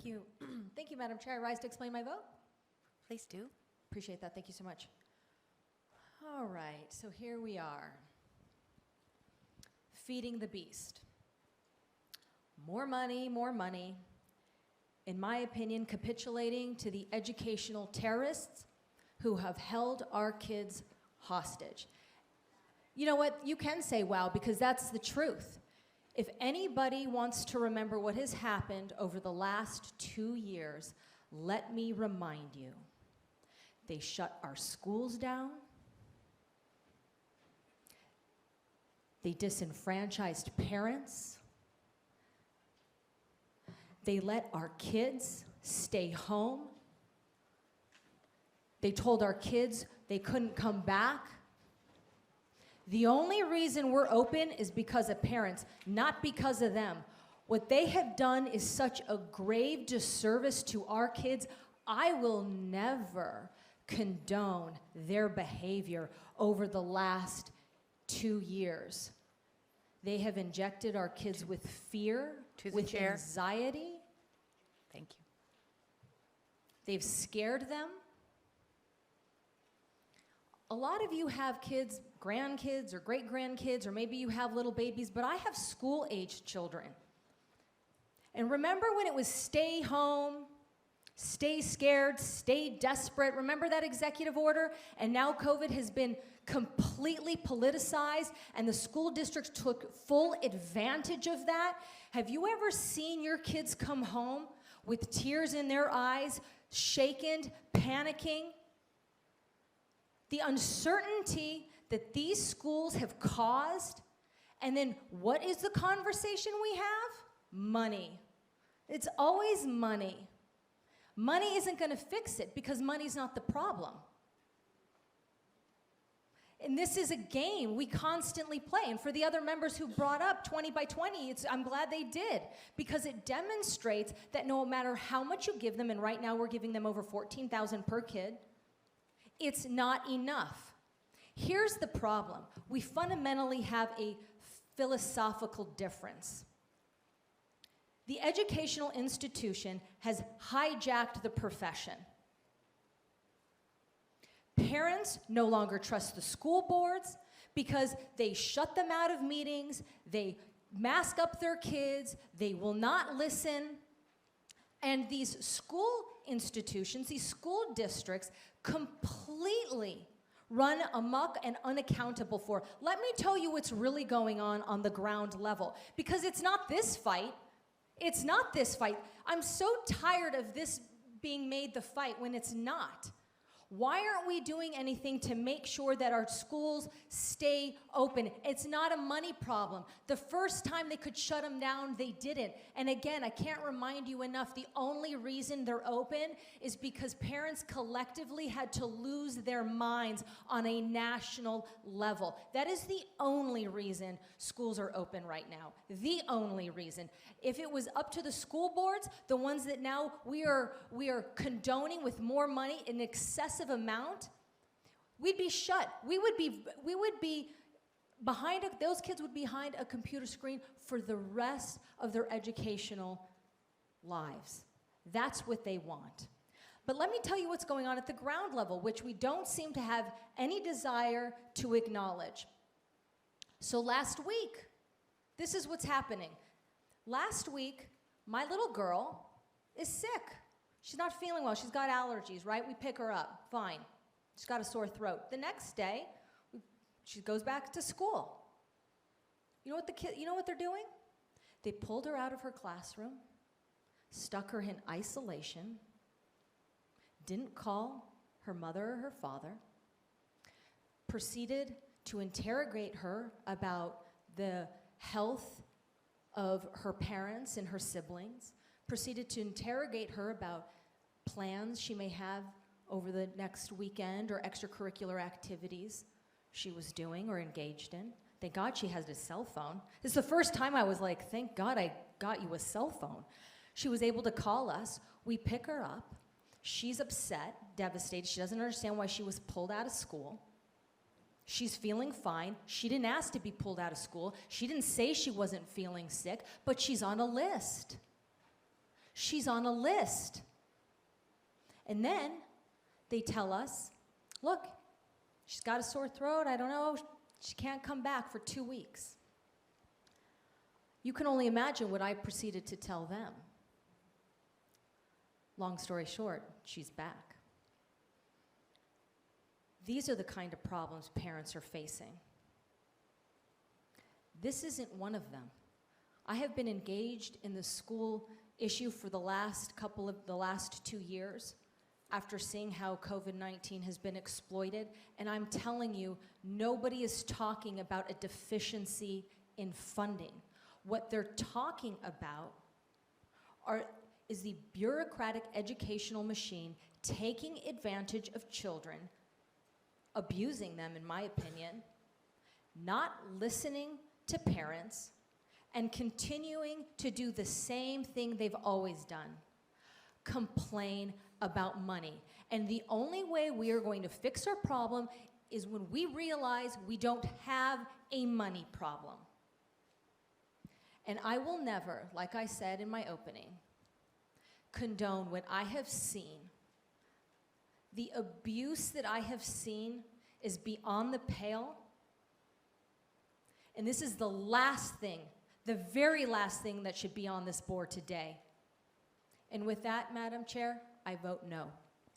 you. Thank you, Madam Chair. I rise to explain my vote. Please do. Appreciate that. Thank you so much. All right, so here we are. Feeding the beast. More money, more money. In my opinion, capitulating to the educational terrorists who have held our kids hostage. You know what? You can say wow, because that's the truth. If anybody wants to remember what has happened over the last 2 years, let me remind you. They shut our schools down. They disenfranchised parents. They let our kids stay home. They told our kids they couldn't come back. The only reason we're open is because of parents, not because of them. What they have done is such a grave disservice to our kids. I will never condone their behavior over the last 2 years. They have injected our kids with fear, with anxiety. Thank you. They've scared them. A lot of you have kids, grandkids or great-grandkids, or maybe you have little babies, but I have school-aged children. And remember when it was stay home, stay scared, stay desperate? Remember that executive order? And now COVID has been completely politicized, and the school districts took full advantage of that. Have you ever seen your kids come home with tears in their eyes, shaken, panicking? The uncertainty that these schools have caused, and then what is the conversation we have? Money. It's always money. Money isn't going to fix it because money's not the problem. And this is a game we constantly play. And for the other members who brought up 20 by 20, I'm glad they did, because it demonstrates that no matter how much you give them, and right now we're giving them over $14,000 per kid, it's not enough. Here's the problem. We fundamentally have a philosophical difference. The educational institution has hijacked the profession. Parents no longer trust the school boards because they shut them out of meetings, they mask up their kids, they will not listen. And these school institutions, these school districts, completely run amok and unaccountable for. Let me tell you what's really going on the ground level, because it's not this fight. It's not this fight. I'm so tired of this being made the fight when it's not. Why aren't we doing anything to make sure that our schools stay open? It's not a money problem. The first time they could shut them down, they didn't. And again, I can't remind you enough, the only reason they're open is because parents collectively had to lose their minds on a national level. That is the only reason schools are open right now. The only reason. If it was up to the school boards, the ones that now we are condoning with more money, an excessive amount, we'd be shut. We would be behind, those kids would be behind a computer screen for the rest of their educational lives. That's what they want. But let me tell you what's going on at the ground level, which we don't seem to have any desire to acknowledge. So last week, this is what's happening. Last week, my little girl is sick. She's not feeling well. She's got allergies, right? We pick her up. Fine. She's got a sore throat. The next day, she goes back to school. You know what they're doing? They pulled her out of her classroom, stuck her in isolation, didn't call her mother or her father, proceeded to interrogate her about the health of her parents and her siblings, proceeded to interrogate her about plans she may have over the next weekend or extracurricular activities she was doing or engaged in. Thank God she has a cell phone. This is the first time I was like, thank God I got you a cell phone. She was able to call us. We pick her up. She's upset, devastated. She doesn't understand why she was pulled out of school. She's feeling fine. She didn't ask to be pulled out of school. She didn't say she wasn't feeling sick, but she's on a list. She's on a list. And then they tell us, look, she's got a sore throat, I don't know, she can't come back for 2 weeks. You can only imagine what I proceeded to tell them. Long story short, she's back. These are the kind of problems parents are facing. This isn't one of them. I have been engaged in the school issue for the last 2 years after seeing how COVID-19 has been exploited, and I'm telling you, nobody is talking about a deficiency in funding. What they're talking about is the bureaucratic educational machine taking advantage of children, abusing them, in my opinion, not listening to parents, and continuing to do the same thing they've always done: complain about money. And the only way we are going to fix our problem is when we realize we don't have a money problem. And I will never, like I said in my opening, condone what I have seen. The abuse that I have seen is beyond the pale. And this is the last thing, the very last thing that should be on this board today. And with that, Madam Chair, I vote no.